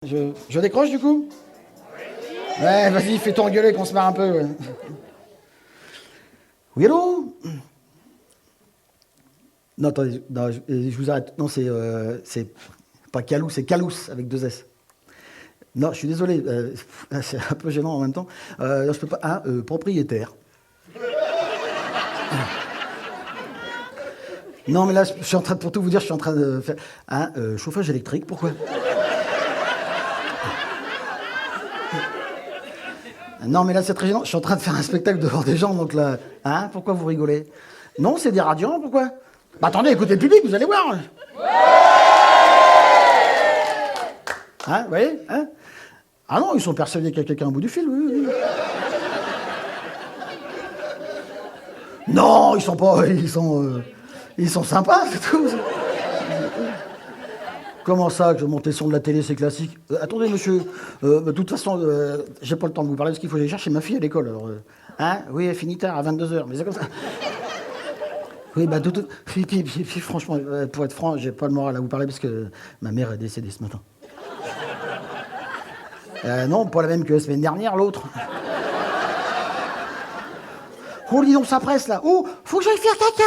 Je décroche du coup? Ouais, vas-y, fais-toi engueuler qu'on se marre un peu. Ouais. Oui, allô? Non, attendez, non, je vous arrête. Non, c'est pas Calous, c'est Calous avec deux S. Non, je suis désolé, c'est un peu gênant en même temps. Non, je peux pas. Ah, propriétaire. Non, mais là, je suis en train, pour tout vous dire, je suis en train de faire. Ah, chauffage électrique, pourquoi? Non, mais là, c'est très gênant. Je suis en train de faire un spectacle devant des gens, donc là. Hein? Pourquoi vous rigolez? Non, c'est des radiants, pourquoi? Bah attendez, écoutez le public, vous allez voir. Hein, vous voyez? Hein? Ah non, ils sont persuadés qu'il y a quelqu'un au bout du fil, oui. Non, ils sont pas. Ils sont sympas, c'est tout. Comment ça, que monter le son de la télé, c'est classique? Attendez, monsieur, de toute façon, j'ai pas le temps de vous parler parce qu'il faut aller chercher ma fille à l'école. Alors, hein? Oui, elle finit tard, à 22h, mais c'est comme ça. Oui, bah, puis, franchement, pour être franc, j'ai pas le moral à vous parler parce que ma mère est décédée ce matin. Non, pas la même que la semaine dernière, l'autre. Oh, dis donc, ça presse, là. Oh, faut que j'aille faire caca.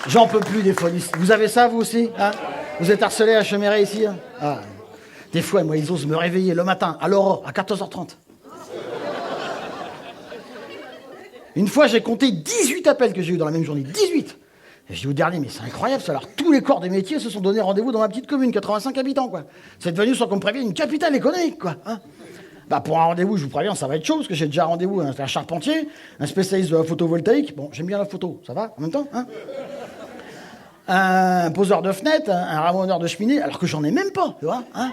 J'en peux plus des phonistes. Vous avez ça, vous aussi, hein? Vous êtes harcelé à Cheméret, ici, hein? Ah. Des fois, moi, ils osent me réveiller le matin, à l'aurore, à 14h30. Une fois, j'ai compté 18 appels que j'ai eu dans la même journée. 18! Et je dis au dernier, mais c'est incroyable ça. Alors, tous les corps des métiers se sont donné rendez-vous dans ma petite commune, 85 habitants, quoi. C'est devenu, sans qu'on me prévienne, une capitale économique, quoi. Hein? Bah, pour un rendez-vous, je vous préviens, ça va être chaud, parce que j'ai déjà rendez-vous avec un charpentier, un spécialiste de la photovoltaïque. Bon, j'aime bien la photo, ça va, en même temps, hein? Un poseur de fenêtre, un ramoneur de cheminée, alors que j'en ai même pas, tu vois, hein?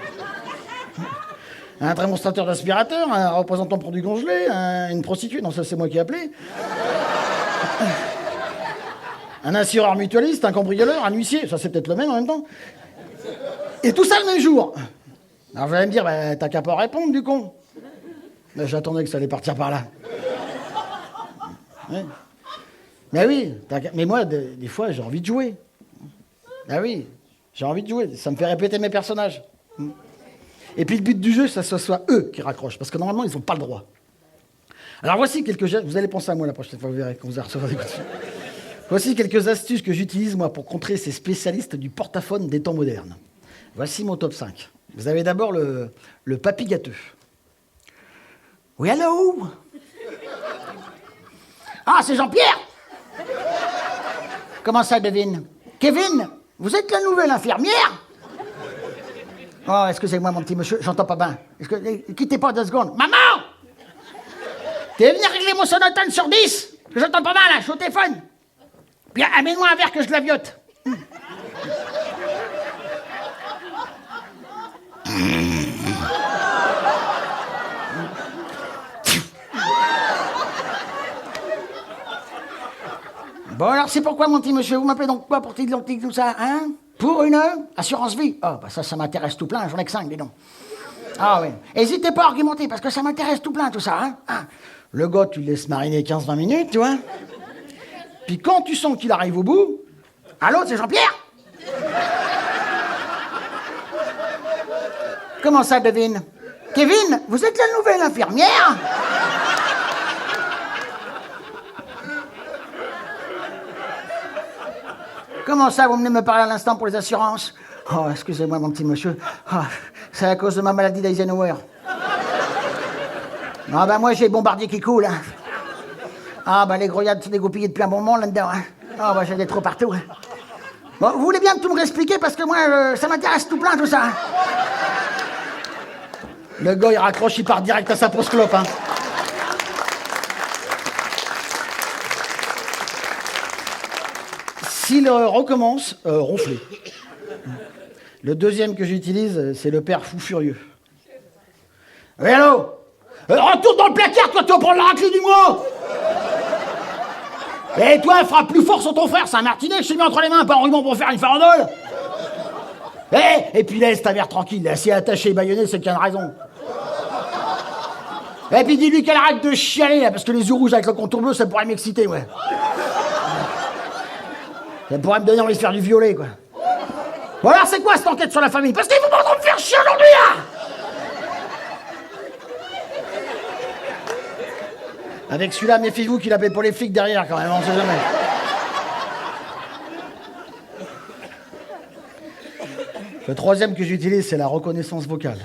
Un démonstrateur d'aspirateur, un représentant pour du congelé, une prostituée, non, ça c'est moi qui ai appelé. Un assureur mutualiste, un cambrioleur, un huissier, ça c'est peut-être le même en même temps. Et tout ça le même jour. Alors vous allez me dire, bah, t'as qu'à pas répondre du con. Ben, j'attendais que ça allait partir par là. Ouais. Mais oui, mais moi, des fois, j'ai envie de jouer. Ah oui, j'ai envie de jouer, ça me fait répéter mes personnages. Et puis le but du jeu, c'est que ce soit eux qui raccrochent, parce que normalement, ils n'ont pas le droit. Alors voici quelques gestes, vous allez penser à moi la prochaine fois, vous verrez, quand vous allez recevoir des coups de fil. Voici quelques astuces que j'utilise, moi, pour contrer ces spécialistes du portaphone des temps modernes. Voici mon top 5. Vous avez d'abord le papy gâteux. Oui, allô? Ah, c'est Jean-Pierre? Comment ça, Kevin? Kevin, vous êtes la nouvelle infirmière? Oh, excusez-moi, mon petit monsieur, j'entends pas bien. Quittez pas 2 secondes. Maman! T'es venu régler mon sonotone sur 10? Que j'entends pas mal, là, je suis au téléphone. Puis amène-moi un verre que je glaviote. Bon, alors c'est pourquoi, mon petit monsieur, vous m'appelez donc quoi pour t'identifier tout ça, hein? Pour une assurance vie? Oh, bah ça m'intéresse tout plein, j'en ai que 5, dis donc. Ah oui. Hésitez pas à argumenter, parce que ça m'intéresse tout plein, tout ça, hein? Ah. Le gars, tu le laisses mariner 15-20 minutes, tu vois? Puis quand tu sens qu'il arrive au bout... Allô, c'est Jean-Pierre? Comment ça, Kevin? Kevin, vous êtes la nouvelle infirmière? Comment ça, vous venez me parler à l'instant pour les assurances? Oh, excusez-moi, mon petit monsieur. Oh, c'est à cause de ma maladie d'Eisenhower. Ah bah moi, j'ai le bombardier qui coule. Hein. Ah bah les grouillades sont dégoupillées depuis un bon moment là-dedans. Hein. Ah bah j'ai des trous partout. Hein. Bon, vous voulez bien tout me réexpliquer parce que moi, ça m'intéresse tout plein, tout ça. Hein. Le gars, il raccroche, il part direct à sa pause clope. Hein. S'il recommence, ronfler. Le deuxième que j'utilise, c'est le père fou furieux. Oui, allô? Retourne dans le placard, toi, tu vas prendre la raclée du mois! Et toi, frappe plus fort sur ton frère, c'est un martinet que je t'ai mis entre les mains, pas un ruban pour faire une farandole! Et puis laisse ta mère tranquille, là, si elle est attachée et baïonnée, c'est qu'il y a une raison. Et puis dis-lui qu'elle arrête de chialer, là, parce que les yeux rouges avec le contour bleu, ça pourrait m'exciter, ouais. Ça pourrait me donner envie de faire du violet, quoi. Bon alors, c'est quoi cette enquête sur la famille? Parce qu'il faut pas trop me faire chier aujourd'hui, là. Avec celui-là, méfiez-vous qu'il appelle pour les flics derrière, quand même, on sait jamais. Le troisième que j'utilise, c'est la reconnaissance vocale.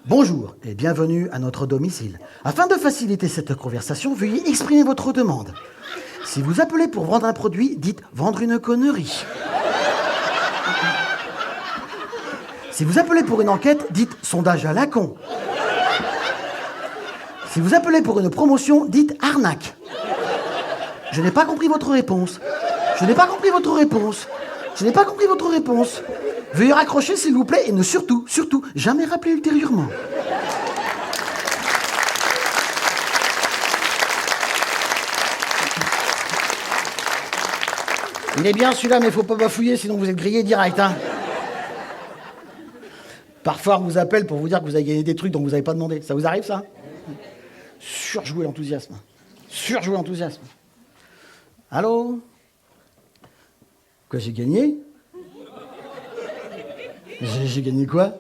Bonjour et bienvenue à notre domicile. Afin de faciliter cette conversation, veuillez exprimer votre demande. Si vous appelez pour vendre un produit, dites « vendre une connerie ». Si vous appelez pour une enquête, dites « sondage à la con ». Si vous appelez pour une promotion, dites « arnaque ». Je n'ai pas compris votre réponse. Je n'ai pas compris votre réponse. Je n'ai pas compris votre réponse. Veuillez raccrocher, s'il vous plaît, et ne surtout, jamais rappeler ultérieurement. Il est bien celui-là, mais il faut pas bafouiller, sinon vous êtes grillé direct. Hein. Parfois, on vous appelle pour vous dire que vous avez gagné des trucs dont vous n'avez pas demandé. Ça vous arrive, ça? Surjouer l'enthousiasme. Surjouer l'enthousiasme. Allô? Quoi, j'ai gagné? J'ai gagné quoi?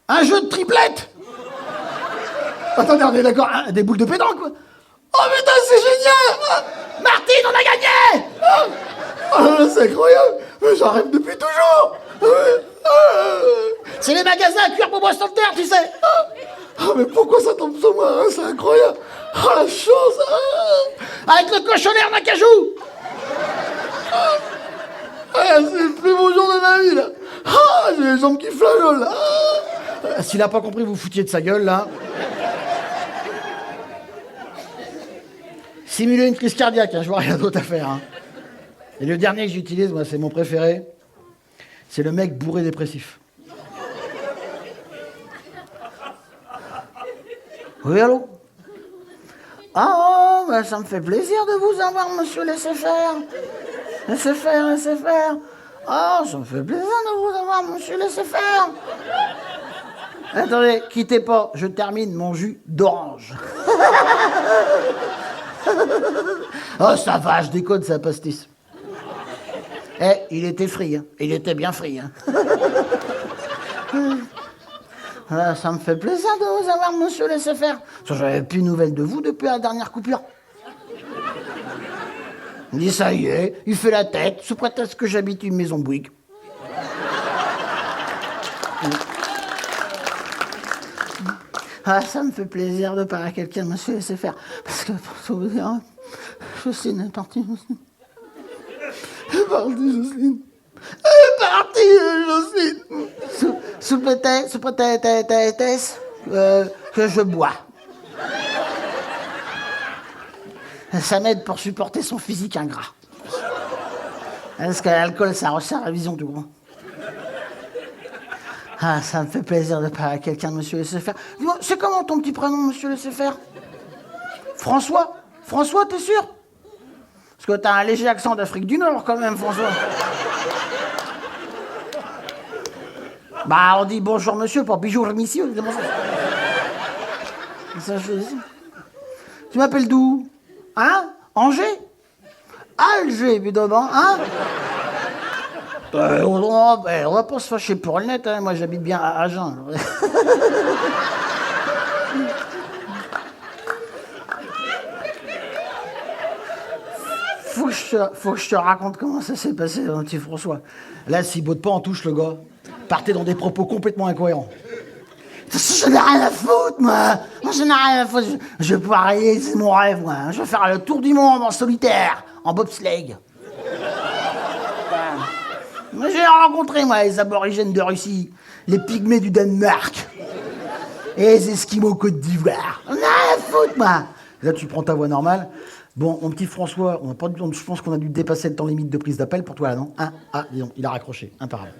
Un jeu de triplette! Attendez, on est d'accord, hein, des boules de pétanque, quoi. Oh putain, c'est génial! Martine, on a gagné! Oh, c'est incroyable! J'en rêve depuis toujours! C'est les magasins à cuire pour boire sur le terre, tu sais! Oh, mais pourquoi ça tombe sur moi, hein? C'est incroyable! Oh, la chance! Avec le cochonnet en acajou! C'est le plus beau jour de ma vie, là! J'ai les jambes qui flageolent, là! S'il a pas compris, vous foutiez de sa gueule, là. Simuler une crise cardiaque, hein, je vois rien d'autre à faire. Hein. Et le dernier que j'utilise, moi, c'est mon préféré. C'est le mec bourré dépressif. Oui, allô? Ah, bah, ça me fait plaisir de vous avoir, monsieur laissez-faire. Laissez-faire, laissez-faire. Ah, ça me fait plaisir de vous avoir, monsieur laissez-faire. Attendez, quittez pas, je termine mon jus d'orange. Oh, ça va, je déconne, c'est un pastis. Eh, il était free, hein. Il était bien free, hein. Ah, ça me fait plaisir de vous avoir, monsieur laissez-faire. J'avais plus de nouvelles de vous depuis la dernière coupure. Il dit, ça y est, il fait la tête, sous prétexte que j'habite une maison Bouygues. Ah, ça me fait plaisir de parler à quelqu'un, monsieur laissez faire. Parce que, pour tout vous dire, Jocelyne est partie, Jocelyne. Elle est partie, Jocelyne. Elle est partie, Jocelyne. Sous prétexte que je bois. Ça m'aide pour supporter son physique ingrat. Parce que l'alcool, ça resserre la vision du gros. Ah, ça me fait plaisir de parler à quelqu'un, monsieur laissez-faire. Dis-moi, c'est comment ton petit prénom, monsieur laissez-faire? François? François, t'es sûr? Parce que t'as un léger accent d'Afrique du Nord, quand même, François. Bah, on dit bonjour, monsieur, pas bonjour, monsieur. Ça, je dis. Tu m'appelles d'où? Hein? Angers? Alger, évidemment, hein? On va pas se fâcher pour le net, hein. Moi j'habite bien à Agen. Faut que je te raconte comment ça s'est passé, mon petit François. Là, s'il botte pas en touche, le gars, partait dans des propos complètement incohérents. Je n'ai rien à foutre, moi. Je n'ai rien à foutre. Je vais pouvoir réaliser mon rêve, moi. Je vais faire le tour du monde en solitaire, en bobsleigh. J'ai rencontré, moi, les aborigènes de Russie, les pygmées du Danemark et les Esquimaux Côte d'Ivoire. On a rien à foutre, moi. Là, tu prends ta voix normale. Bon, mon petit François, je pense qu'on a dû dépasser le temps limite de prise d'appel pour toi, là, non? Ah, dis donc, il a raccroché. Imparable.